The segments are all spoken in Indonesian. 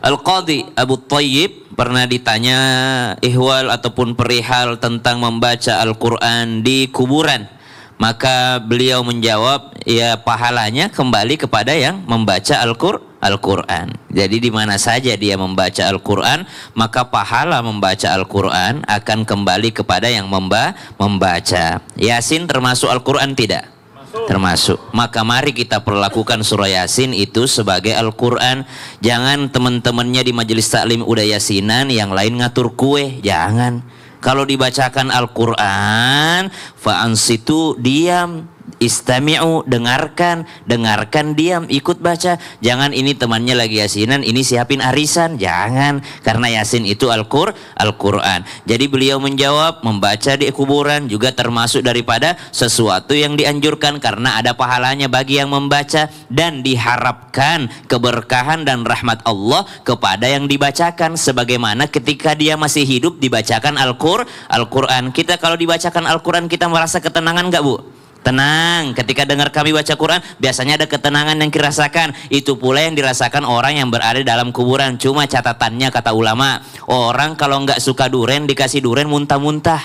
Al-Qadhi Abu Thayyib pernah ditanya ihwal ataupun perihal tentang membaca Al-Quran di kuburan. Maka beliau menjawab, ya pahalanya kembali kepada yang membaca Al-Quran. Jadi di mana saja dia membaca Al-Quran, maka pahala membaca Al-Quran akan kembali kepada yang membaca. Yasin termasuk Al-Quran tidak? Termasuk. Maka mari kita perlakukan surah Yasin itu sebagai Al-Quran. Jangan teman-temannya di majelis taklim udah yasinan, yang lain ngatur kue. Jangan. Kalau dibacakan Al-Quran, fa'ansitu, diam. Istami'u, dengarkan diam, ikut baca. Jangan ini temannya lagi yasinan, ini siapin arisan. Jangan, karena yasin itu Al-Quran. Jadi beliau menjawab, membaca di kuburan juga termasuk daripada sesuatu yang dianjurkan, karena ada pahalanya bagi yang membaca, dan diharapkan keberkahan dan rahmat Allah kepada yang dibacakan, sebagaimana ketika dia masih hidup dibacakan Al-Quran. Kita kalau dibacakan Al-Quran kita merasa ketenangan gak, Bu? Tenang, ketika dengar kami baca Quran, biasanya ada ketenangan yang dirasakan. Itu pula yang dirasakan orang yang berada dalam kuburan. Cuma catatannya, kata ulama, orang kalau nggak suka duren dikasih duren muntah-muntah.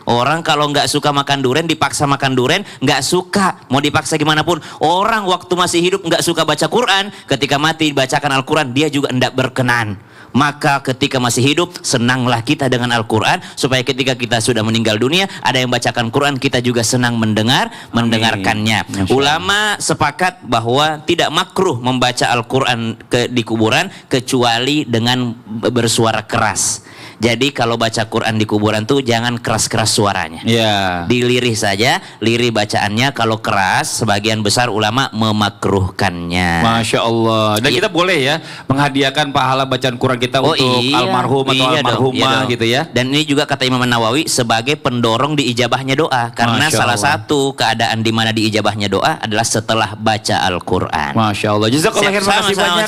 Orang kalau nggak suka makan duren dipaksa makan duren, nggak suka. Mau dipaksa gimana pun. Orang waktu masih hidup nggak suka baca Quran, ketika mati dibacakan Al-Quran dia juga tidak berkenan. Maka ketika masih hidup senanglah kita dengan Al-Quran, supaya ketika kita sudah meninggal dunia ada yang bacakan Quran, kita juga senang mendengarkannya. Ulama sepakat bahwa tidak makruh membaca Al-Quran di kuburan kecuali dengan bersuara keras. Jadi kalau baca Quran di kuburan tuh jangan keras-keras suaranya. Dilirih saja, lirih bacaannya. Kalau keras, sebagian besar ulama memakruhkannya. Masya Allah. Dan kita boleh ya menghadiahkan pahala bacaan Quran kita untuk almarhum atau almarhumah gitu ya. Dan ini juga kata Imam Nawawi sebagai pendorong diijabahnya doa. Karena salah satu keadaan di mana diijabahnya doa adalah setelah baca Al-Quran. Masya Allah. Jazakallah khairan, terima kasih banyak.